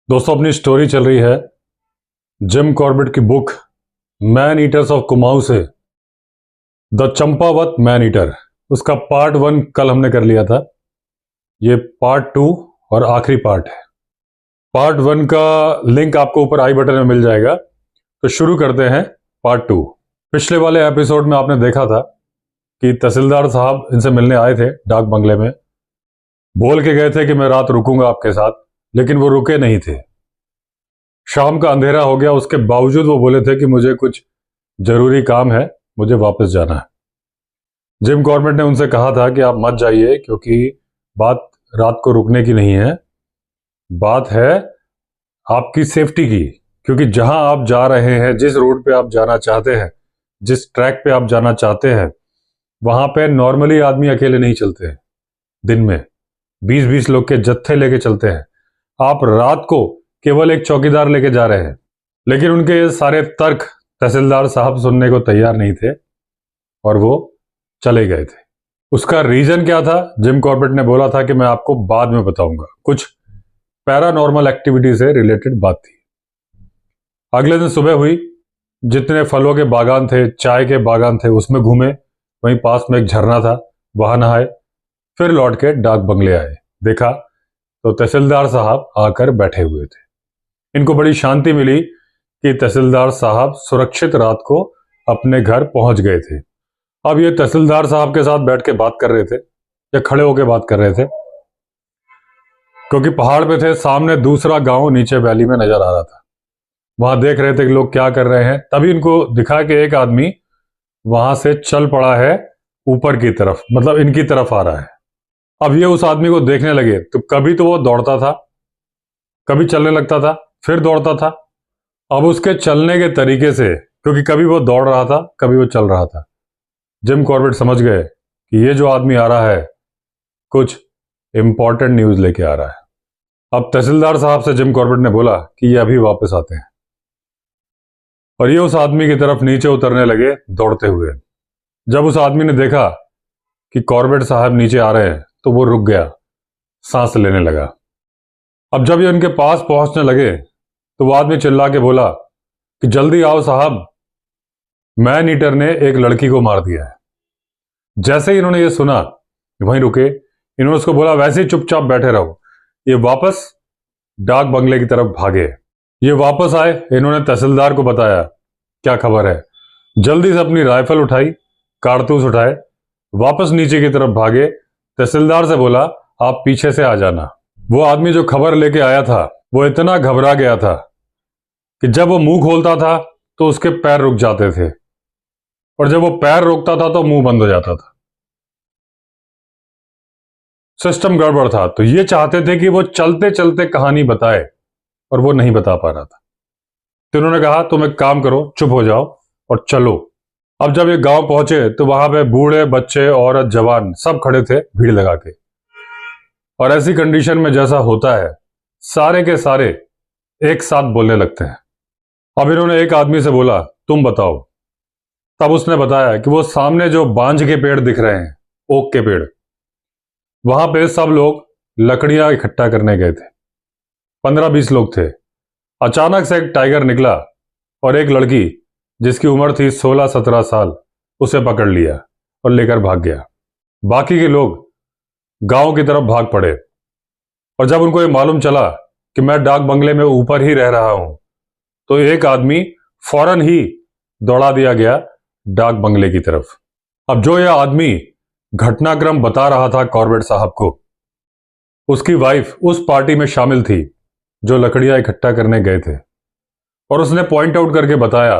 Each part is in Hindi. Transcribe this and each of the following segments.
दोस्तों, अपनी स्टोरी चल रही है जिम कॉर्बेट की book man eaters of Kumaon से द चंपावत मैन ईटर। उसका पार्ट 1 कल हमने कर लिया था। ये पार्ट 2 और आखिरी पार्ट है। पार्ट 1 का लिंक आपको ऊपर आई बटन में मिल जाएगा। तो शुरू करते हैं पार्ट 2। पिछले वाले एपिसोड में आपने देखा था कि तहसीलदार साहब इनसे मिलने आए थे डाक बंगले में। बोल के गए थे कि मैं रात रुकूंगा आपके साथ, लेकिन वो रुके नहीं थे। शाम का अंधेरा हो गया, उसके बावजूद वो बोले थे कि मुझे कुछ जरूरी काम है, मुझे वापस जाना है। जिम कॉर्बेट ने उनसे कहा था कि आप मत जाइए, क्योंकि बात रात को रुकने की नहीं है, बात है आपकी सेफ्टी की। क्योंकि जहां आप जा रहे हैं, जिस रोड पे आप जाना चाहते हैं, जिस ट्रैक पे आप जाना चाहते हैं, वहां पे नॉर्मली आदमी अकेले नहीं चलते हैं। दिन में 20-20 लोग के जत्थे लेके चलते हैं। आप रात को केवल एक चौकीदार लेके जा रहे हैं। लेकिन उनके ये सारे तर्क तहसीलदार साहब सुनने को तैयार नहीं थे और वो चले गए थे। उसका रीजन क्या था? जिम कॉर्बेट ने बोला था कि मैं आपको बाद में बताऊंगा। कुछ पैरानॉर्मल एक्टिविटी से रिलेटेड बात थी। अगले दिन सुबह हुई, जितने फलों के बागान थे, चाय के बागान थे, उसमें घूमे। वहीं पास में एक झरना था, वहां नहाए। फिर लौट के डाक बंगले आए। देखा तो तहसीलदार साहब आकर बैठे हुए थे। इनको बड़ी शांति मिली कि तहसीलदार साहब सुरक्षित रात को अपने घर पहुंच गए थे। अब ये तहसीलदार साहब के साथ बैठ के बात कर रहे थे या खड़े होकर बात कर रहे थे, क्योंकि पहाड़ पे थे। सामने दूसरा गांव नीचे वैली में नजर आ रहा था। वहां देख रहे थे कि लोग क्या कर रहे हैं। तभी इनको दिखा कि एक आदमी वहां से चल पड़ा है ऊपर की तरफ, मतलब इनकी तरफ आ रहा है। अब ये उस आदमी को देखने लगे तो कभी तो वो दौड़ता था, कभी चलने लगता था, फिर दौड़ता था। अब उसके चलने के तरीके से, क्योंकि कभी वो दौड़ रहा था, कभी वो चल रहा था, जिम कॉर्बेट समझ गए कि ये जो आदमी आ रहा है कुछ इंपॉर्टेंट न्यूज लेके आ रहा है। अब तहसीलदार साहब से जिम कॉर्बेट ने बोला कि ये अभी वापस आते हैं। और ये उस आदमी की तरफ नीचे उतरने लगे दौड़ते हुए। जब उस आदमी ने देखा कि कॉर्बेट साहब नीचे आ रहे हैं तो वो रुक गया, सांस लेने लगा। अब जब ये उनके पास पहुंचने लगे तो वो आदमी चिल्ला के बोला कि जल्दी आओ साहब, मैन ईटर ने एक लड़की को मार दिया है। जैसे ही इन्होंने ये सुना, वहीं रुके। इन्होंने उसको बोला वैसे ही चुपचाप बैठे रहो। ये वापस डाक बंगले की तरफ भागे। ये वापस आए, इन्होंने तहसीलदार को बताया क्या खबर है। जल्दी से अपनी राइफल उठाई, कारतूस उठाए, वापस नीचे की तरफ भागे। तहसीलदार से बोला आप पीछे से आ जाना। वो आदमी जो खबर लेके आया था वो इतना घबरा गया था कि जब वो मुंह खोलता था तो उसके पैर रुक जाते थे, और जब वो पैर रोकता था तो मुंह बंद हो जाता था। सिस्टम गड़बड़ था। तो ये चाहते थे कि वो चलते चलते कहानी बताए, और वो नहीं बता पा रहा था। तो उन्होंने कहा तुम एक काम करो, चुप हो जाओ और चलो। अब जब ये गांव पहुंचे तो वहां पे बूढ़े, बच्चे, औरत, जवान सब खड़े थे भीड़ लगा के। और ऐसी कंडीशन में जैसा होता है, सारे के सारे एक साथ बोलने लगते हैं। अब इन्होंने एक आदमी से बोला तुम बताओ। तब उसने बताया कि वो सामने जो बांझ के पेड़ दिख रहे हैं, ओक के पेड़, वहां पे सब लोग लकड़ियां इकट्ठा करने गए थे। 15-20 लोग थे। अचानक से एक टाइगर निकला और एक लड़की जिसकी उम्र थी 16-17 साल, उसे पकड़ लिया और लेकर भाग गया। बाकी के लोग गांव की तरफ भाग पड़े। और जब उनको ये मालूम चला कि मैं डाक बंगले में ऊपर ही रह रहा हूं, तो एक आदमी फौरन ही दौड़ा दिया गया डाक बंगले की तरफ। अब जो यह आदमी घटनाक्रम बता रहा था कॉर्बेट साहब को, उसकी वाइफ उस पार्टी में शामिल थी जो लकड़ियां इकट्ठा करने गए थे। और उसने पॉइंट आउट करके बताया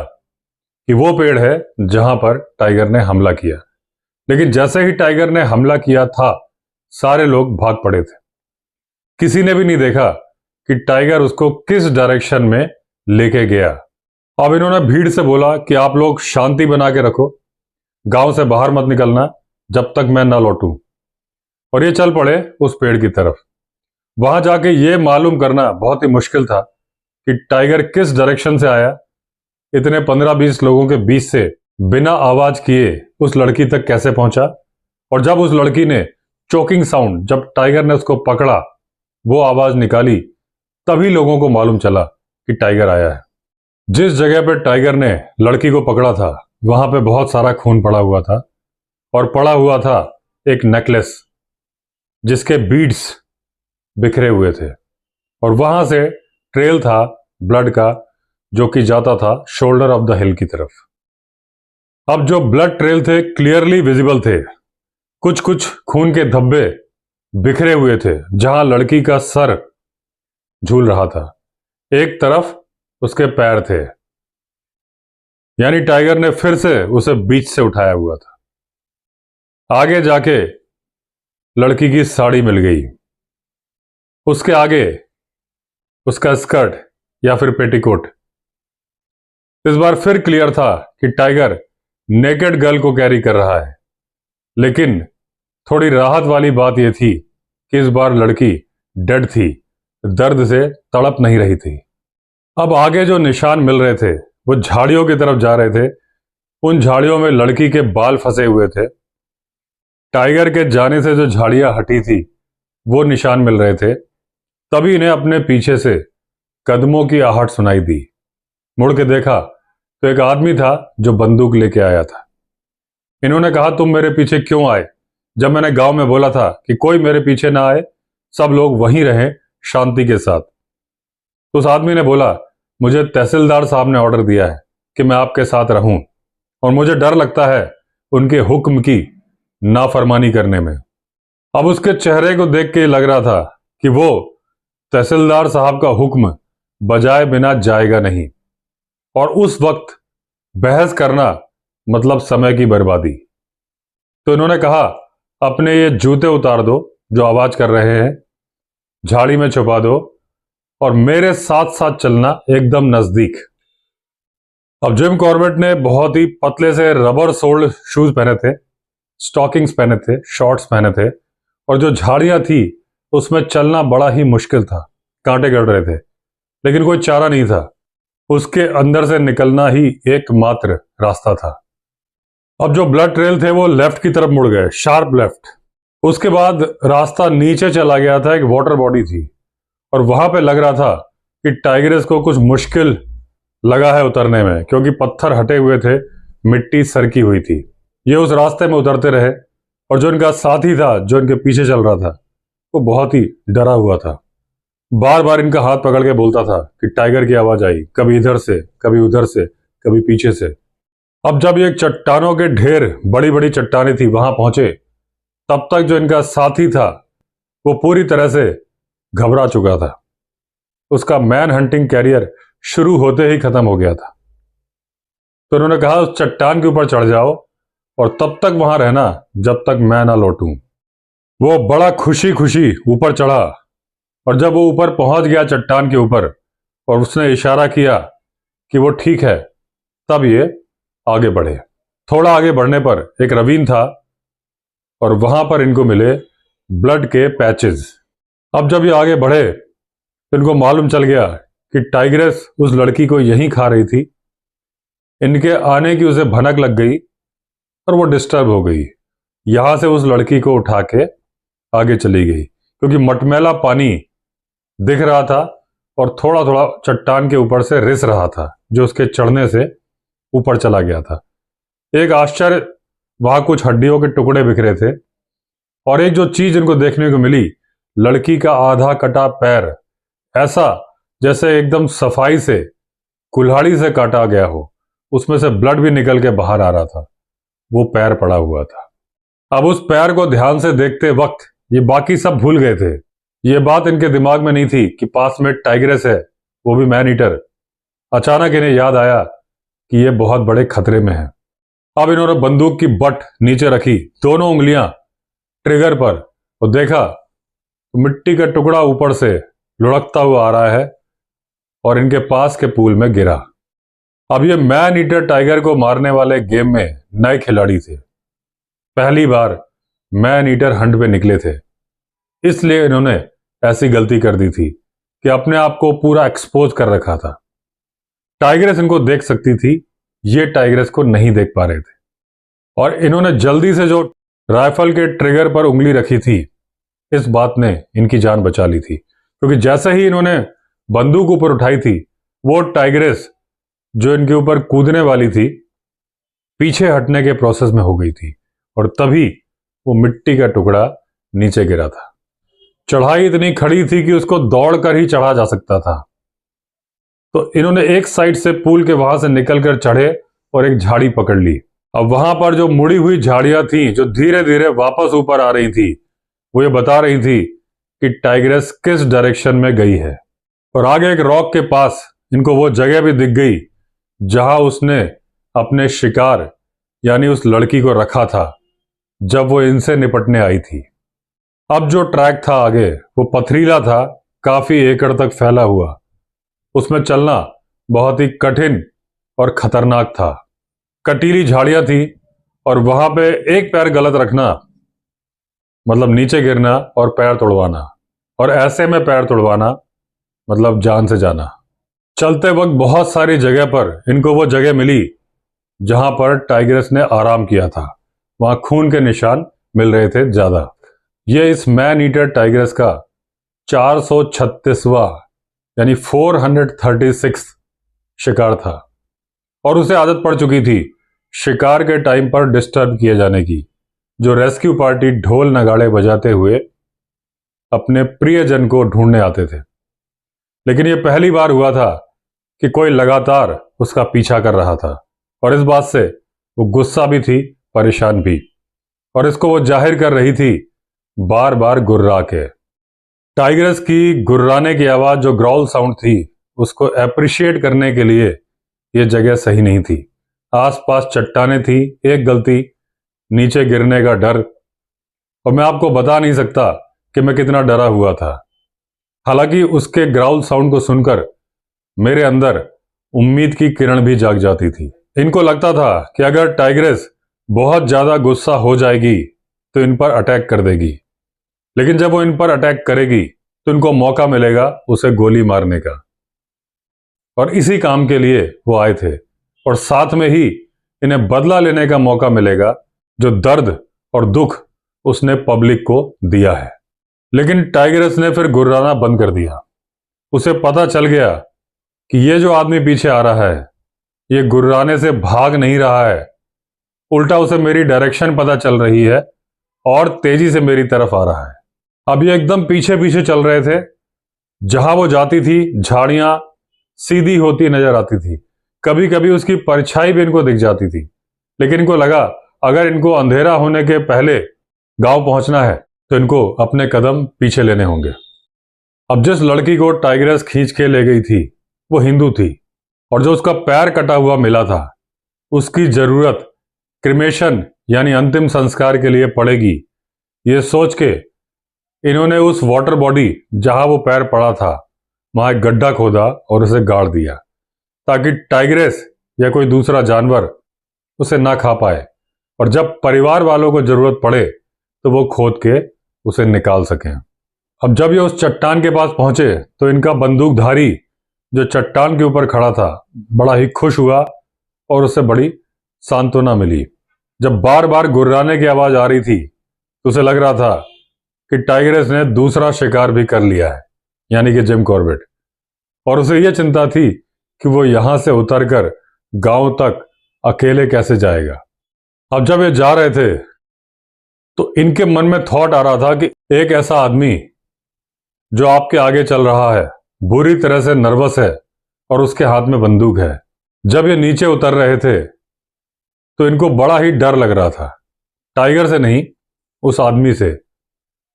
कि वो पेड़ है जहां पर टाइगर ने हमला किया। लेकिन जैसे ही टाइगर ने हमला किया था, सारे लोग भाग पड़े थे। किसी ने भी नहीं देखा कि टाइगर उसको किस डायरेक्शन में लेके गया। अब इन्होंने भीड़ से बोला कि आप लोग शांति बना के रखो, गांव से बाहर मत निकलना जब तक मैं ना लौटूं। और ये चल पड़े उस पेड़ की तरफ। वहां जाके ये मालूम करना बहुत ही मुश्किल था कि टाइगर किस डायरेक्शन से आया, इतने 15-20 लोगों के बीच से बिना आवाज किए उस लड़की तक कैसे पहुंचा। और जब उस लड़की ने चोकिंग साउंड, जब टाइगर ने उसको पकड़ा, वो आवाज निकाली, तभी लोगों को मालूम चला कि टाइगर आया है। जिस जगह पर टाइगर ने लड़की को पकड़ा था वहां पे बहुत सारा खून पड़ा हुआ था और पड़ा हुआ था एक नेकलेस जिसके बीड्स बिखरे हुए थे, और वहां से ट्रेल था ब्लड का जो कि जाता था शोल्डर ऑफ द हिल की तरफ। अब जो ब्लड ट्रेल थे क्लियरली विजिबल थे। कुछ कुछ खून के धब्बे बिखरे हुए थे जहां लड़की का सर झूल रहा था, एक तरफ उसके पैर थे, यानी टाइगर ने फिर से उसे बीच से उठाया हुआ था। आगे जाके लड़की की साड़ी मिल गई, उसके आगे उसका स्कर्ट या फिर पेटीकोट। इस बार फिर क्लियर था कि टाइगर नेकेड गर्ल को कैरी कर रहा है, लेकिन थोड़ी राहत वाली बात यह थी कि इस बार लड़की डेड थी, दर्द से तड़प नहीं रही थी। अब आगे जो निशान मिल रहे थे वो झाड़ियों की तरफ जा रहे थे। उन झाड़ियों में लड़की के बाल फंसे हुए थे। टाइगर के जाने से जो झाड़ियां हटी थी वो निशान मिल रहे थे। तभी इन्हें अपने पीछे से कदमों की आहट सुनाई दी। मुड़ के देखा तो एक आदमी था जो बंदूक लेके आया था। इन्होंने कहा, तुम मेरे पीछे क्यों आए? जब मैंने गांव में बोला था कि कोई मेरे पीछे ना आए, सब लोग वहीं रहें शांति के साथ। तो उस आदमी ने बोला, मुझे तहसीलदार साहब ने ऑर्डर दिया है कि मैं आपके साथ रहूं और मुझे डर लगता है उनके हुक्म की नाफरमानी करने में। अब उसके चेहरे को देख के लग रहा था कि वो तहसीलदार साहब का हुक्म बजाए बिना जाएगा नहीं, और उस वक्त बहस करना मतलब समय की बर्बादी। तो इन्होंने कहा, अपने ये जूते उतार दो जो आवाज कर रहे हैं, झाड़ी में छुपा दो और मेरे साथ साथ चलना एकदम नजदीक। अब जिम कॉर्बेट ने बहुत ही पतले से रबर सोल्ड शूज पहने थे, स्टॉकिंग्स पहने थे, शॉर्ट्स पहने थे, और जो झाड़ियां थी उसमें चलना बड़ा ही मुश्किल था, कांटे गड़ रहे थे, लेकिन कोई चारा नहीं था। उसके अंदर से निकलना ही एकमात्र रास्ता था। अब जो ब्लड ट्रेल थे वो लेफ्ट की तरफ मुड़ गए, शार्प लेफ्ट। उसके बाद रास्ता नीचे चला गया था, एक वाटर बॉडी थी, और वहां पे लग रहा था कि टाइग्रेस को कुछ मुश्किल लगा है उतरने में, क्योंकि पत्थर हटे हुए थे, मिट्टी सरकी हुई थी। ये उस रास्ते में उतरते रहे, और जो इनका साथी था जो इनके पीछे चल रहा था वो बहुत ही डरा हुआ था। बार बार इनका हाथ पकड़ के बोलता था कि टाइगर की आवाज आई, कभी इधर से, कभी उधर से, कभी पीछे से। अब जब ये चट्टानों के ढेर, बड़ी बड़ी चट्टानें थी, वहां पहुंचे, तब तक जो इनका साथी था वो पूरी तरह से घबरा चुका था। उसका मैन हंटिंग कैरियर शुरू होते ही खत्म हो गया था। तो उन्होंने कहा, उस चट्टान के ऊपर चढ़ जाओ और तब तक वहां रहना जब तक मैं ना लौटूं। वो बड़ा खुशी खुशी ऊपर चढ़ा, और जब वो ऊपर पहुंच गया चट्टान के ऊपर और उसने इशारा किया कि वो ठीक है, तब ये आगे बढ़े। थोड़ा आगे बढ़ने पर एक ravine था और वहां पर इनको मिले ब्लड के पैचेस। अब जब ये आगे बढ़े तो इनको मालूम चल गया कि टाइग्रेस उस लड़की को यहीं खा रही थी। इनके आने की उसे भनक लग गई और वो डिस्टर्ब हो गई। यहां से उस लड़की को उठा के आगे चली गई, क्योंकि मटमैला पानी दिख रहा था और थोड़ा थोड़ा चट्टान के ऊपर से रिस रहा था, जो उसके चढ़ने से ऊपर चला गया था। एक आश्चर्य, वहां कुछ हड्डियों के टुकड़े बिखरे थे, और एक जो चीज इनको देखने को मिली, लड़की का आधा कटा पैर, ऐसा जैसे एकदम सफाई से कुल्हाड़ी से काटा गया हो, उसमें से ब्लड भी निकल के बाहर आ रहा था। वो पैर पड़ा हुआ था। अब उस पैर को ध्यान से देखते वक्त ये बाकी सब भूल गए थे। ये बात इनके दिमाग में नहीं थी कि पास में टाइग्रेस है, वो भी मैन ईटर। अचानक इन्हें याद आया कि ये बहुत बड़े खतरे में है। अब इन्होंने बंदूक की बट नीचे रखी, दोनों उंगलियां ट्रिगर पर, और देखा तो मिट्टी का टुकड़ा ऊपर से लुढ़कता हुआ आ रहा है और इनके पास के पूल में गिरा। अब ये मैन ईटर टाइगर को मारने वाले गेम में नए खिलाड़ी थे, पहली बार मैन ईटर हंट पे निकले थे, इसलिए इन्होंने ऐसी गलती कर दी थी कि अपने आप को पूरा एक्सपोज कर रखा था। टाइग्रेस इनको देख सकती थी, ये टाइग्रेस को नहीं देख पा रहे थे, और इन्होंने जल्दी से जो राइफल के ट्रिगर पर उंगली रखी थी, इस बात ने इनकी जान बचा ली थी, क्योंकि जैसे ही इन्होंने बंदूक ऊपर उठाई थी, वो टाइग्रेस जो इनके ऊपर कूदने वाली थी पीछे हटने के प्रोसेस में हो गई थी और तभी वो मिट्टी का टुकड़ा नीचे गिरा था। चढ़ाई इतनी खड़ी थी कि उसको दौड़कर ही चढ़ा जा सकता था। तो इन्होंने एक साइड से पुल के वहां से निकलकर चढ़े और एक झाड़ी पकड़ ली। अब वहां पर जो मुड़ी हुई झाड़ियां थी जो धीरे धीरे वापस ऊपर आ रही थी, वो ये बता रही थी कि टाइग्रेस किस डायरेक्शन में गई है। और आगे एक रॉक के पास इनको वो जगह भी दिख गई जहां उसने अपने शिकार यानी उस लड़की को रखा था जब वो इनसे निपटने आई थी। अब जो ट्रैक था आगे वो पथरीला था, काफी एकड़ तक फैला हुआ। उसमें चलना बहुत ही कठिन और खतरनाक था। कटीली झाड़ियां थी और वहां पे एक पैर गलत रखना मतलब नीचे गिरना और पैर तोड़वाना, और ऐसे में पैर तोड़वाना मतलब जान से जाना। चलते वक्त बहुत सारी जगह पर इनको वो जगह मिली जहां पर टाइग्रेस ने आराम किया था। वहां खून के निशान मिल रहे थे ज्यादा। ये इस मैन ईटर टाइग्रेस का 436वां यानी 436 शिकार था और उसे आदत पड़ चुकी थी शिकार के टाइम पर डिस्टर्ब किए जाने की। जो रेस्क्यू पार्टी ढोल नगाड़े बजाते हुए अपने प्रियजन को ढूंढने आते थे। लेकिन यह पहली बार हुआ था कि कोई लगातार उसका पीछा कर रहा था और इस बात से वो गुस्सा भी थी, परेशान भी, और इसको वो जाहिर कर रही थी बार बार गुर्रा के। टाइग्रेस की गुर्राने की आवाज जो ग्राउल साउंड थी उसको एप्रिशिएट करने के लिए यह जगह सही नहीं थी। आसपास चट्टानें थी, एक गलती, नीचे गिरने का डर, और मैं आपको बता नहीं सकता कि मैं कितना डरा हुआ था। हालांकि उसके ग्राउल साउंड को सुनकर मेरे अंदर उम्मीद की किरण भी जाग जाती थी। इनको लगता था कि अगर टाइग्रेस बहुत ज्यादा गुस्सा हो जाएगी तो इन पर अटैक कर देगी, लेकिन जब वो इन पर अटैक करेगी तो इनको मौका मिलेगा उसे गोली मारने का। और इसी काम के लिए वो आए थे और साथ में ही इन्हें बदला लेने का मौका मिलेगा जो दर्द और दुख उसने पब्लिक को दिया है। लेकिन टाइग्रेस ने फिर गुर्राना बंद कर दिया। उसे पता चल गया कि ये जो आदमी पीछे आ रहा है ये गुर्राने से भाग नहीं रहा है, उल्टा उसे मेरी डायरेक्शन पता चल रही है और तेजी से मेरी तरफ आ रहा है। अब ये एकदम पीछे पीछे चल रहे थे। जहां वो जाती थी झाड़ियां सीधी होती नजर आती थी, कभी कभी उसकी परछाई भी इनको दिख जाती थी। लेकिन इनको लगा अगर इनको अंधेरा होने के पहले गांव पहुंचना है तो इनको अपने कदम पीछे लेने होंगे। अब जिस लड़की को टाइग्रेस खींच के ले गई थी वो हिंदू थी और जो उसका पैर कटा हुआ मिला था उसकी जरूरत क्रिमेशन यानी अंतिम संस्कार के लिए पड़ेगी। ये सोच के इन्होंने उस वाटर बॉडी जहां वो पैर पड़ा था वहां एक गड्ढा खोदा और उसे गाड़ दिया ताकि टाइग्रेस या कोई दूसरा जानवर उसे ना खा पाए और जब परिवार वालों को जरूरत पड़े तो वो खोद के उसे निकाल सकें। अब जब ये उस चट्टान के पास पहुंचे तो इनका बंदूकधारी जो चट्टान के ऊपर खड़ा था बड़ा ही खुश हुआ और उसे बड़ी सांत्वना मिली। जब बार बार गुर्राने की आवाज आ रही थी तो उसे लग रहा था कि टाइग्रेस ने दूसरा शिकार भी कर लिया है, यानी कि जिम कॉर्बेट, और उसे यह चिंता थी कि वो यहां से उतरकर गांव तक अकेले कैसे जाएगा। अब जब ये जा रहे थे तो इनके मन में थॉट आ रहा था कि एक ऐसा आदमी जो आपके आगे चल रहा है बुरी तरह से नर्वस है और उसके हाथ में बंदूक है। जब ये नीचे उतर रहे थे तो इनको बड़ा ही डर लग रहा था, टाइगर से नहीं, उस आदमी से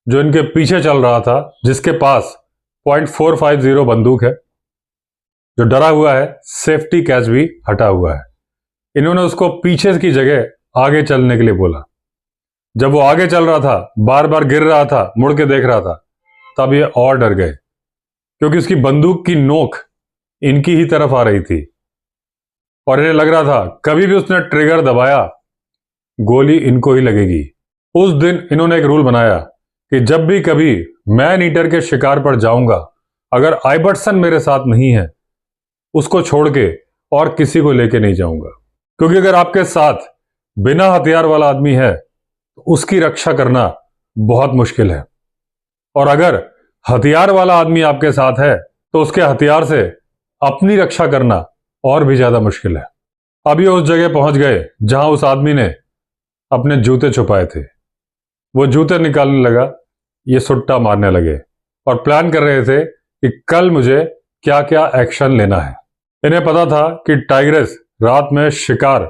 जो इनके पीछे चल रहा था, जिसके पास .450 बंदूक है, जो डरा हुआ है, सेफ्टी कैच भी हटा हुआ है। इन्होंने उसको पीछे की जगह आगे चलने के लिए बोला। जब वो आगे चल रहा था, बार बार गिर रहा था, मुड़ के देख रहा था, तब ये और डर गए क्योंकि उसकी बंदूक की नोक इनकी ही तरफ आ रही थी और इन्हें लग रहा था कभी भी उसने ट्रिगर दबाया गोली इनको ही लगेगी। उस दिन इन्होंने एक रूल बनाया कि जब भी कभी मैन ईटर के शिकार पर जाऊंगा, अगर आइबर्टसन मेरे साथ नहीं है उसको छोड़ के और किसी को लेके नहीं जाऊंगा, क्योंकि अगर आपके साथ बिना हथियार वाला आदमी है तो उसकी रक्षा करना बहुत मुश्किल है, और अगर हथियार वाला आदमी आपके साथ है तो उसके हथियार से अपनी रक्षा करना और भी ज्यादा मुश्किल है। अब ये उस जगह पहुंच गए जहां उस आदमी ने अपने जूते छुपाए थे। वो जूते निकालने लगा, ये सुट्टा मारने लगे और प्लान कर रहे थे कि कल मुझे क्या क्या एक्शन लेना है। इन्हें पता था कि टाइग्रेस रात में शिकार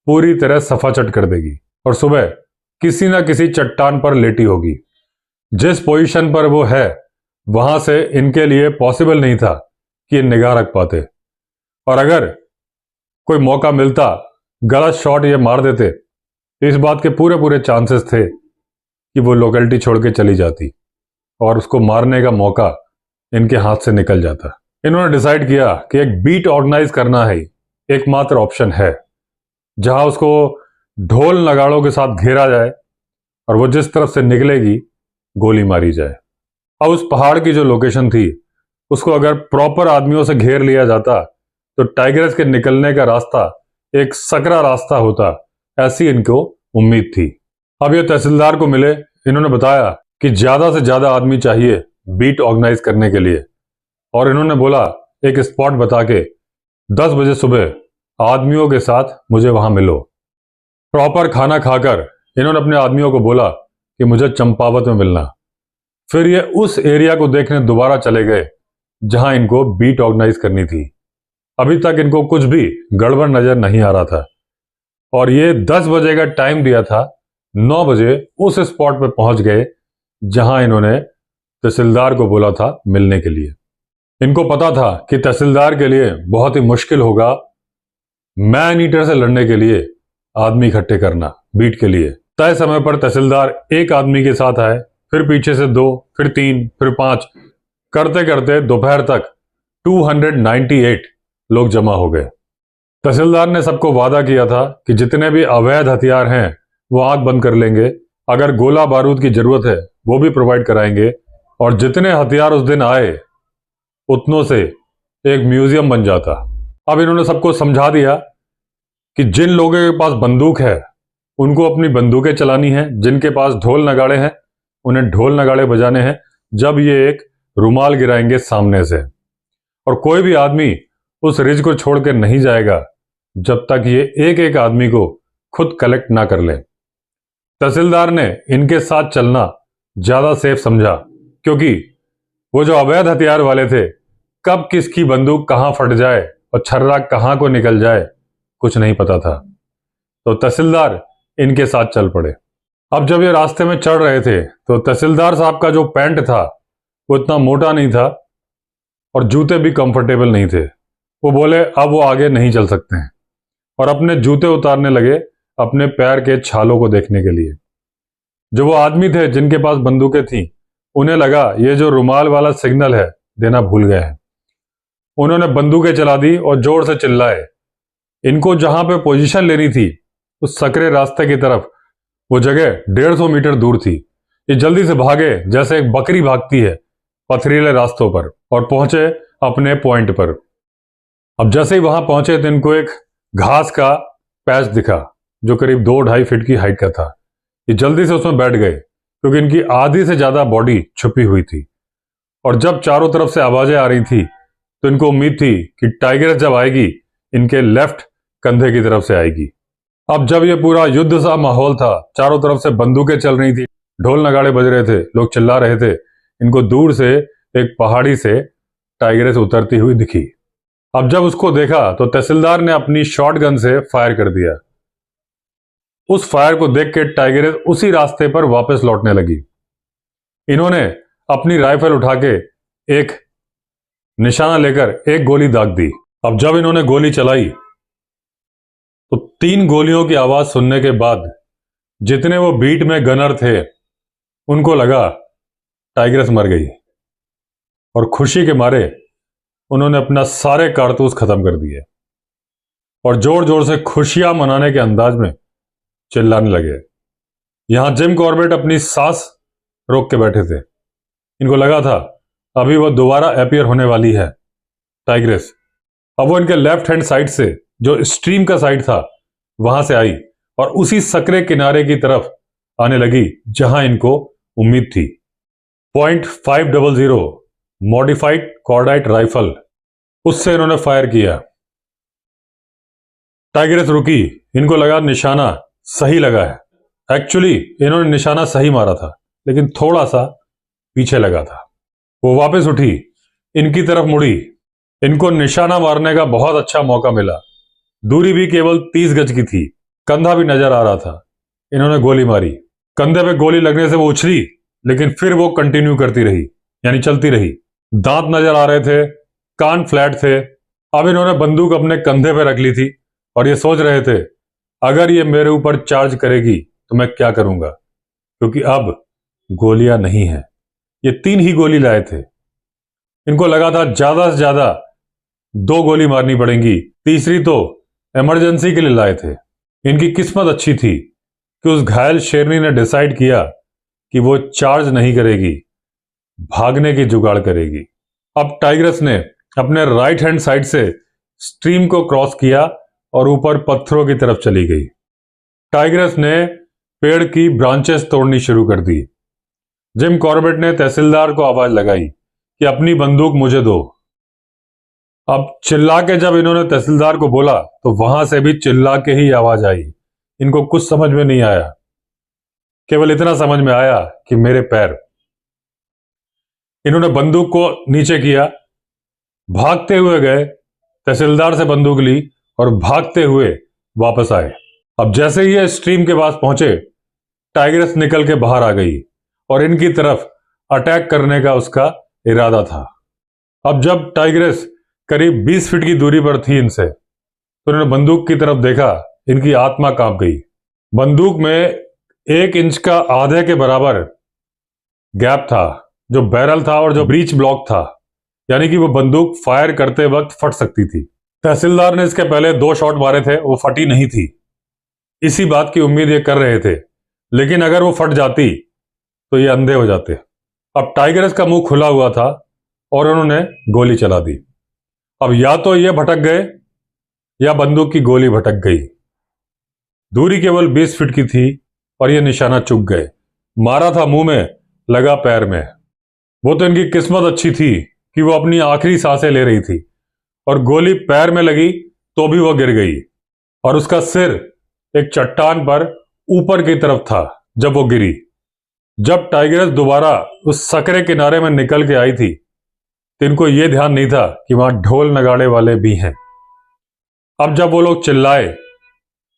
पूरी तरह सफाचट कर देगी और सुबह किसी न किसी चट्टान पर लेटी होगी। जिस पोजीशन पर वो है वहां से इनके लिए पॉसिबल नहीं था कि ये निगाह रख पाते, और अगर कोई मौका मिलता, गलत शॉट ये मार देते, तो इस बात के पूरे पूरे चांसेस थे कि वो लोकेलिटी छोड़ के चली जाती और उसको मारने का मौका इनके हाथ से निकल जाता। इन्होंने डिसाइड किया कि एक बीट ऑर्गेनाइज करना है एकमात्र ऑप्शन है, जहां उसको ढोल नगाड़ों के साथ घेरा जाए और वो जिस तरफ से निकलेगी गोली मारी जाए। अब उस पहाड़ की जो लोकेशन थी उसको अगर प्रॉपर आदमियों से घेर लिया जाता तो टाइग्रेस के निकलने का रास्ता एक सकरा रास्ता होता, ऐसी इनको उम्मीद थी। अब ये तहसीलदार को मिले, इन्होंने बताया कि ज्यादा से ज्यादा आदमी चाहिए बीट ऑर्गेनाइज करने के लिए, और इन्होंने बोला एक स्पॉट बता के 10 बजे सुबह आदमियों के साथ मुझे वहां मिलो। प्रॉपर खाना खाकर इन्होंने अपने आदमियों को बोला कि मुझे चंपावत में मिलना। फिर ये उस एरिया को देखने दोबारा चले गए जहां इनको बीट ऑर्गेनाइज करनी थी। अभी तक इनको कुछ भी गड़बड़ नजर नहीं आ रहा था और ये 10 बजे का टाइम दिया था। 9 बजे उस स्पॉट पर पहुंच गए जहां इन्होंने तहसीलदार को बोला था मिलने के लिए। इनको पता था कि तहसीलदार के लिए बहुत ही मुश्किल होगा मैन ईटर से लड़ने के लिए आदमी इकट्ठे करना बीट के लिए। तय समय पर तहसीलदार एक आदमी के साथ आए, फिर पीछे से 2, फिर 3, फिर 5, करते करते दोपहर तक 298 लोग जमा हो गए। तहसीलदार ने सबको वादा किया था कि जितने भी अवैध हथियार हैं वो आंख बंद कर लेंगे, अगर गोला बारूद की जरूरत है वो भी प्रोवाइड कराएंगे, और जितने हथियार उस दिन आए उतनों से एक म्यूजियम बन जाता। अब इन्होंने सबको समझा दिया कि जिन लोगों के पास बंदूक है उनको अपनी बंदूकें चलानी है, जिनके पास ढोल नगाड़े हैं उन्हें ढोल नगाड़े बजाने हैं जब ये एक रुमाल गिराएंगे सामने से, और कोई भी आदमी उस रिज को छोड़ के नहीं जाएगा जब तक ये एक एक आदमी को खुद कलेक्ट ना कर ले। तहसीलदार ने इनके साथ चलना ज्यादा सेफ समझा, क्योंकि वो जो अवैध हथियार वाले थे कब किसकी बंदूक कहां फट जाए और छर्रा कहां को निकल जाए कुछ नहीं पता था। तो तहसीलदार इनके साथ चल पड़े। अब जब ये रास्ते में चढ़ रहे थे तो तहसीलदार साहब का जो पैंट था वो इतना मोटा नहीं था और जूते भी कंफर्टेबल नहीं थे। वो बोले अब वो आगे नहीं चल सकते हैं और अपने जूते उतारने लगे अपने पैर के छालों को देखने के लिए। जो वो आदमी थे जिनके पास बंदूकें थी उन्हें लगा ये जो रुमाल वाला सिग्नल है देना भूल गए हैं। उन्होंने बंदूकें चला दी और जोर से चिल्लाए। इनको जहां पे पोजीशन लेनी थी उस सकरे रास्ते की तरफ, वो जगह 150 मीटर दूर थी। ये जल्दी से भागे जैसे एक बकरी भागती है पथरीले रास्तों पर, और पहुंचे अपने पॉइंट पर। अब जैसे ही वहां पहुंचे तो इनको एक घास का पैच दिखा जो करीब 2-2.5 फीट की हाइट का था। ये जल्दी से उसमें बैठ गए क्योंकि इनकी आधी से ज्यादा बॉडी छुपी हुई थी, और जब चारों तरफ से आवाजें आ रही थी तो इनको उम्मीद थी कि टाइग्रेस जब आएगी इनके लेफ्ट कंधे की तरफ से आएगी। अब जब ये पूरा युद्ध सा माहौल था, चारों तरफ से बंदूकें चल रही थी, ढोल नगाड़े बज रहे थे, लोग चिल्ला रहे थे, इनको दूर से एक पहाड़ी से टाइग्रेस उतरती हुई दिखी। अब जब उसको देखा तो तहसीलदार ने अपनी शॉटगन से फायर कर दिया। उस फायर को देख के टाइग्रेस उसी रास्ते पर वापस लौटने लगी। इन्होंने अपनी राइफल उठा के एक निशाना लेकर एक गोली दाग दी। अब जब इन्होंने गोली चलाई तो 3 गोलियों की आवाज सुनने के बाद जितने वो बीट में गनर थे उनको लगा टाइग्रेस मर गई, और खुशी के मारे उन्होंने अपना सारे कारतूस खत्म कर दिए और जोर जोर से खुशियां मनाने के अंदाज में चिल्लाने लगे। यहां जिम कॉर्बेट अपनी सांस रोक के बैठे थे। इनको लगा था अभी वो दोबारा अपीयर होने वाली है टाइग्रेस। अब वो इनके लेफ्ट हैंड साइड से जो स्ट्रीम का साइड था वहां से आई और उसी सकरे किनारे की तरफ आने लगी जहां इनको उम्मीद थी। .500 मॉडिफाइड कॉर्डाइट राइफल, उससे इन्होंने फायर किया। टाइग्रेस रुकी, इनको लगा निशाना सही लगा है। एक्चुअली इन्होंने निशाना सही मारा था, लेकिन थोड़ा सा पीछे लगा था। वो वापस उठी, इनकी तरफ मुड़ी। इनको निशाना मारने का बहुत अच्छा मौका मिला। दूरी भी केवल 30 गज की थी, कंधा भी नजर आ रहा था। इन्होंने गोली मारी। कंधे पे गोली लगने से वो उछली, लेकिन फिर वो कंटिन्यू करती रही, यानी चलती रही। दांत नजर आ रहे थे, कान फ्लैट थे। अब इन्होंने बंदूक अपने कंधे पे रख ली थी और ये सोच रहे थे, अगर ये मेरे ऊपर चार्ज करेगी तो मैं क्या करूंगा, क्योंकि अब गोलियां नहीं है। ये 3 ही गोली लाए थे। इनको लगा था ज्यादा से ज्यादा 2 गोली मारनी पड़ेंगी, तीसरी तो इमरजेंसी के लिए लाए थे। इनकी किस्मत अच्छी थी कि उस घायल शेरनी ने डिसाइड किया कि वो चार्ज नहीं करेगी, भागने की जुगाड़ करेगी। अब टाइग्रेस ने अपने राइट हैंड साइड से स्ट्रीम को क्रॉस किया और ऊपर पत्थरों की तरफ चली गई। टाइग्रेस ने पेड़ की ब्रांचेस तोड़नी शुरू कर दी। जिम कॉर्बेट ने तहसीलदार को आवाज लगाई कि अपनी बंदूक मुझे दो। अब चिल्ला के जब इन्होंने तहसीलदार को बोला तो वहां से भी चिल्ला के ही आवाज आई। इनको कुछ समझ में नहीं आया, केवल इतना समझ में आया कि मेरे पैर। इन्होंने बंदूक को नीचे किया, भागते हुए गए, तहसीलदार से बंदूक ली और भागते हुए वापस आए। अब जैसे ही ये स्ट्रीम के पास पहुंचे, टाइग्रेस निकल के बाहर आ गई और इनकी तरफ अटैक करने का उसका इरादा था। अब जब टाइग्रेस करीब 20 फीट की दूरी पर थी इनसे, तो इन्होंने बंदूक की तरफ देखा। इनकी आत्मा कांप गई। बंदूक में 1 इंच का आधे के बराबर गैप था, जो बैरल था और जो ब्रीच ब्लॉक था, यानी कि वो बंदूक फायर करते वक्त फट सकती थी। तहसीलदार ने इसके पहले 2 शॉट मारे थे, वो फटी नहीं थी। इसी बात की उम्मीद ये कर रहे थे, लेकिन अगर वो फट जाती तो ये अंधे हो जाते। अब टाइग्रेस का मुंह खुला हुआ था और उन्होंने गोली चला दी। अब या तो ये भटक गए या बंदूक की गोली भटक गई। दूरी केवल 20 फीट की थी और ये निशाना चूक गए। मारा था मुंह में, लगा पैर में। वो तो इनकी किस्मत अच्छी थी कि वो अपनी आखिरी सांसें ले रही थी और गोली पैर में लगी तो भी वो गिर गई और उसका सिर एक चट्टान पर ऊपर की तरफ था जब वो गिरी। जब टाइग्रेस दोबारा उस सकरे किनारे में निकल के आई थी तो इनको यह ध्यान नहीं था कि वहां ढोल नगाड़े वाले भी हैं। अब जब वो लोग चिल्लाए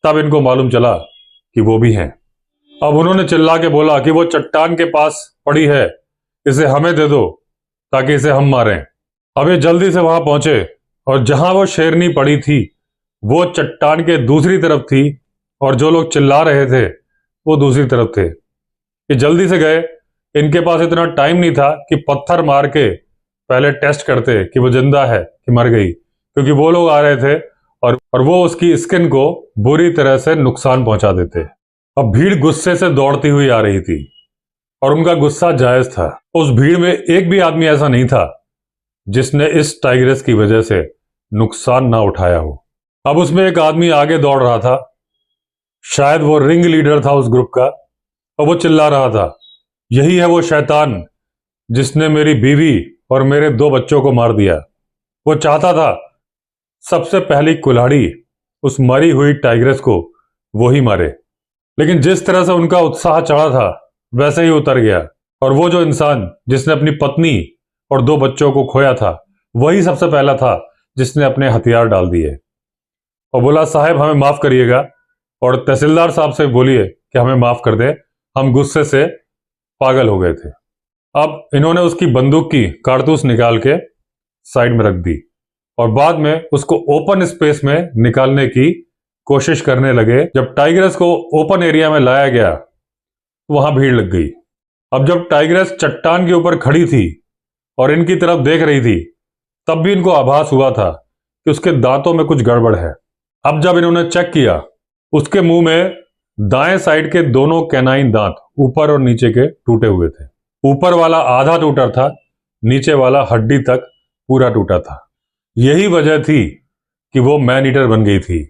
तब इनको मालूम चला कि वो भी हैं। अब उन्होंने चिल्ला के बोला कि वो चट्टान के पास पड़ी है, इसे हमें दे दो ताकि इसे हम मारें। अब ये जल्दी से वहां पहुंचे और जहां वो शेरनी पड़ी थी वो चट्टान के दूसरी तरफ थी और जो लोग चिल्ला रहे थे वो दूसरी तरफ थे। ये जल्दी से गए। इनके पास इतना टाइम नहीं था कि पत्थर मार के पहले टेस्ट करते कि वो जिंदा है कि मर गई, क्योंकि वो लोग आ रहे थे और वो उसकी स्किन को बुरी तरह से नुकसान पहुंचा देते। अब भीड़ गुस्से से दौड़ती हुई आ रही थी और उनका गुस्सा जायज था। उस भीड़ में एक भी आदमी ऐसा नहीं था जिसने इस टाइग्रेस की वजह से नुकसान ना उठाया हो। अब उसमें एक आदमी आगे दौड़ रहा था, शायद वो रिंग लीडर था उस ग्रुप का, और वो चिल्ला रहा था, यही है वो शैतान जिसने मेरी बीवी और मेरे 2 बच्चों को मार दिया। वो चाहता था सबसे पहली कुल्हाड़ी उस मरी हुई टाइग्रेस को वो ही मारे, लेकिन जिस तरह से उनका उत्साह चढ़ा था वैसे ही उतर गया। और वो जो इंसान जिसने अपनी पत्नी और 2 बच्चों को खोया था वही सबसे पहला था जिसने अपने हथियार डाल दिए और बोला, साहब हमें माफ करिएगा, और तहसीलदार साहब से बोलिए कि हमें माफ कर दे, हम गुस्से से पागल हो गए थे। अब इन्होंने उसकी बंदूक की कारतूस निकाल के साइड में रख दी और बाद में उसको ओपन स्पेस में निकालने की कोशिश करने लगे। जब टाइग्रेस को ओपन एरिया में लाया गया तो वहां भीड़ लग गई। अब जब टाइग्रेस चट्टान के ऊपर खड़ी थी और इनकी तरफ देख रही थी, तब भी इनको आभास हुआ था कि उसके दांतों में कुछ गड़बड़ है। अब जब इन्होंने चेक किया, उसके मुंह में दाएं साइड के दोनों कैनाइन दांत ऊपर और नीचे के टूटे हुए थे। ऊपर वाला आधा टूटा था, नीचे वाला हड्डी तक पूरा टूटा था। यही वजह थी कि वो मैन ईटर बन गई थी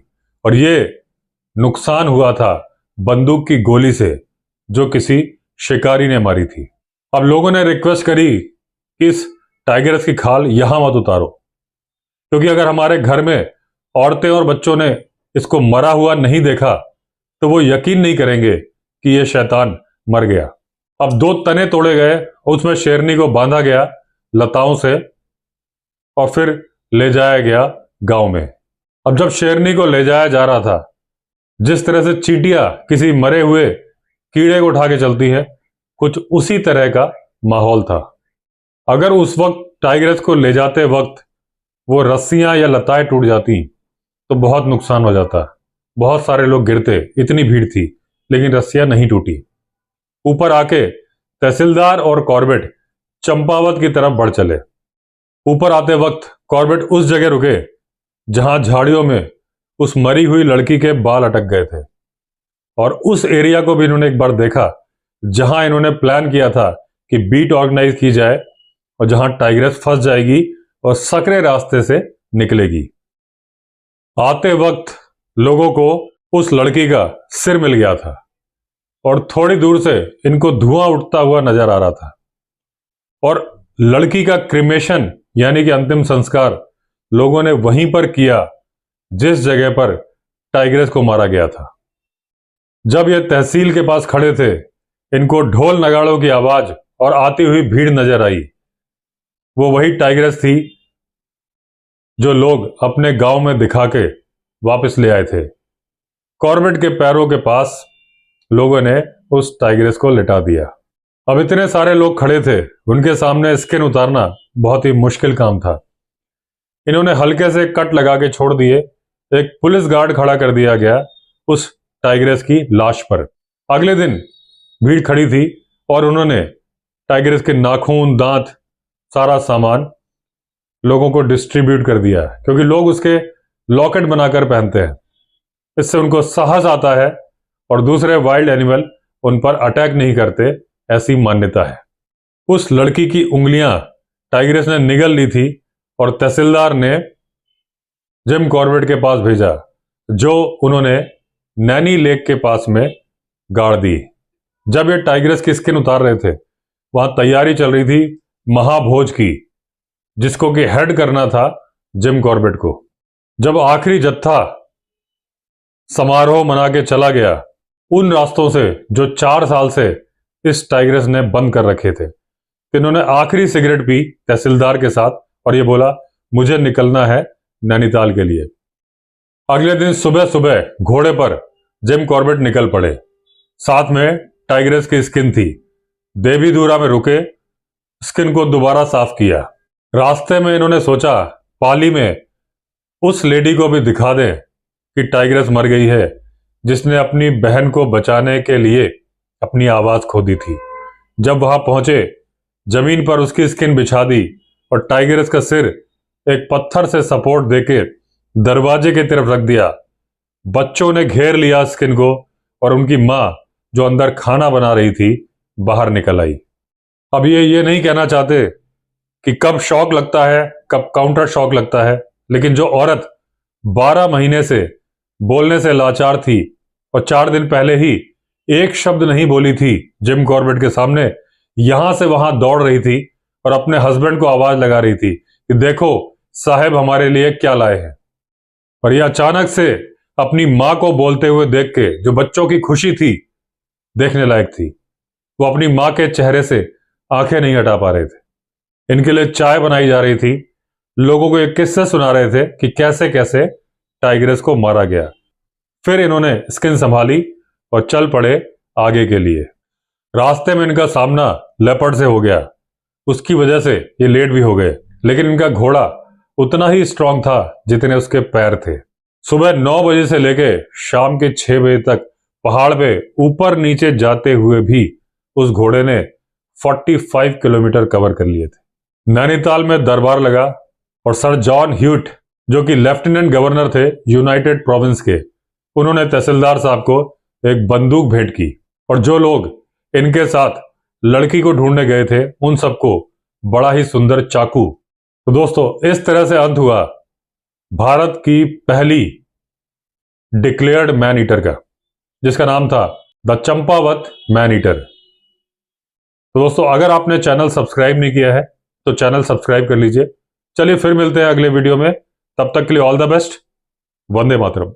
और ये नुकसान हुआ था बंदूक की गोली से जो किसी शिकारी ने मारी थी। अब लोगों ने रिक्वेस्ट करी कि इस टाइगर्स की खाल यहां मत उतारो, क्योंकि अगर हमारे घर में औरतें और बच्चों ने इसको मरा हुआ नहीं देखा तो वो यकीन नहीं करेंगे कि ये शैतान मर गया। अब 2 तने तोड़े गए, उसमें शेरनी को बांधा गया लताओं से और फिर ले जाया गया गांव में। अब जब शेरनी को ले जाया जा रहा था, जिस तरह से चींटियां किसी मरे हुए कीड़े को उठा के चलती है, कुछ उसी तरह का माहौल था। अगर उस वक्त टाइग्रेस को ले जाते वक्त वो रस्सियां या लताएं टूट जाती तो बहुत नुकसान हो जाता, बहुत सारे लोग गिरते, इतनी भीड़ थी, लेकिन रस्सियां नहीं टूटी। ऊपर आके तहसीलदार और कॉर्बेट चंपावत की तरफ बढ़ चले। ऊपर आते वक्त कॉर्बेट उस जगह रुके जहां झाड़ियों में उस मरी हुई लड़की के बाल अटक गए थे, और उस एरिया को भी इन्होंने एक बार देखा जहां इन्होंने प्लान किया था कि बीट ऑर्गेनाइज की जाए और जहां टाइग्रेस फंस जाएगी और सकरे रास्ते से निकलेगी। आते वक्त लोगों को उस लड़की का सिर मिल गया था और थोड़ी दूर से इनको धुआं उठता हुआ नजर आ रहा था, और लड़की का क्रिमेशन यानी कि अंतिम संस्कार लोगों ने वहीं पर किया जिस जगह पर टाइग्रेस को मारा गया था। जब ये तहसील के पास खड़े थे, इनको ढोल नगाड़ों की आवाज और आती हुई भीड़ नजर आई। वो वही टाइग्रेस थी जो लोग अपने गांव में दिखा के वापस ले आए थे। कॉर्बेट के पैरों के पास लोगों ने उस टाइग्रेस को लिटा दिया। अब इतने सारे लोग खड़े थे, उनके सामने स्किन उतारना बहुत ही मुश्किल काम था। इन्होंने हल्के से कट लगा के छोड़ दिए। एक पुलिस गार्ड खड़ा कर दिया गया उस टाइग्रेस की लाश पर। अगले दिन भीड़ खड़ी थी और उन्होंने टाइग्रेस के नाखून, दांत, सारा सामान लोगों को डिस्ट्रीब्यूट कर दिया, क्योंकि लोग उसके लॉकेट बनाकर पहनते हैं। इससे उनको साहस आता है और दूसरे वाइल्ड एनिमल उन पर अटैक नहीं करते, ऐसी मान्यता है। उस लड़की की उंगलियां टाइग्रेस ने निगल ली थी और तहसीलदार ने जिम कॉर्बेट के पास भेजा, जो उन्होंने नैनी लेक के पास में गाड़ दी। जब ये टाइग्रेस की स्किन उतार रहे थे, वहां तैयारी चल रही थी महाभोज की, जिसको कि हेड करना था जिम कॉर्बेट को। जब आखिरी जत्था समारोह मना के चला गया उन रास्तों से जो 4 साल से इस टाइग्रेस ने बंद कर रखे थे, तो इन्होंने आखिरी सिगरेट पी तहसीलदार के साथ और ये बोला, मुझे निकलना है नैनीताल के लिए। अगले दिन सुबह सुबह घोड़े पर जिम कॉर्बेट निकल पड़े। साथ में टाइग्रेस की स्किन थी। देवीधुरा में रुके, स्किन को दोबारा साफ किया। रास्ते में इन्होंने सोचा पाली में उस लेडी को भी दिखा दें कि टाइग्रेस मर गई है, जिसने अपनी बहन को बचाने के लिए अपनी आवाज खो दी थी। जब वहां पहुंचे, जमीन पर उसकी स्किन बिछा दी और टाइग्रेस का सिर एक पत्थर से सपोर्ट देके दरवाजे की तरफ रख दिया। बच्चों ने घेर लिया स्किन को और उनकी मां, जो अंदर खाना बना रही थी, बाहर निकल आई। अब ये नहीं कहना चाहते कि कब शॉक लगता है, कब काउंटर शॉक लगता है, लेकिन जो औरत 12 महीने से बोलने से लाचार थी और 4 दिन पहले ही एक शब्द नहीं बोली थी जिम कॉर्बेट के सामने, यहां से वहां दौड़ रही थी और अपने हस्बैंड को आवाज लगा रही थी कि देखो साहब हमारे लिए क्या लाए हैं। और यह अचानक से अपनी मां को बोलते हुए देख के जो बच्चों की खुशी थी, देखने लायक थी। वो अपनी मां के चेहरे से आंखें नहीं हटा पा रहे थे। इनके लिए चाय बनाई जा रही थी, लोगों को एक किस्से सुना रहे थे कि कैसे कैसे टाइग्रेस को मारा गया। फिर इन्होंने स्किन संभाली और चल पड़े आगे के लिए। रास्ते में इनका सामना लेपर्ड से हो गया, उसकी वजह से ये लेट भी हो गए, लेकिन इनका घोड़ा उतना ही स्ट्रांग था जितने उसके पैर थे। सुबह 9 बजे से लेके शाम के 6 बजे तक पहाड़ पे ऊपर नीचे जाते हुए भी उस घोड़े ने 45 किलोमीटर कवर कर लिए थे। नैनीताल में दरबार लगा और सर जॉन ह्यूट, जो कि लेफ्टिनेंट गवर्नर थे यूनाइटेड प्रोविंस के, उन्होंने तहसीलदार साहब को एक बंदूक भेंट की और जो लोग इनके साथ लड़की को ढूंढने गए थे उन सबको बड़ा ही सुंदर चाकू। तो दोस्तों, इस तरह से अंत हुआ भारत की पहली डिक्लेयर्ड मैन ईटर का, जिसका नाम था द चंपावत मैन ईटर। तो दोस्तों, अगर आपने चैनल सब्सक्राइब नहीं किया है तो चैनल सब्सक्राइब कर लीजिए। चलिए फिर मिलते हैं अगले वीडियो में, तब तक के लिए all the best. Vande Mataram.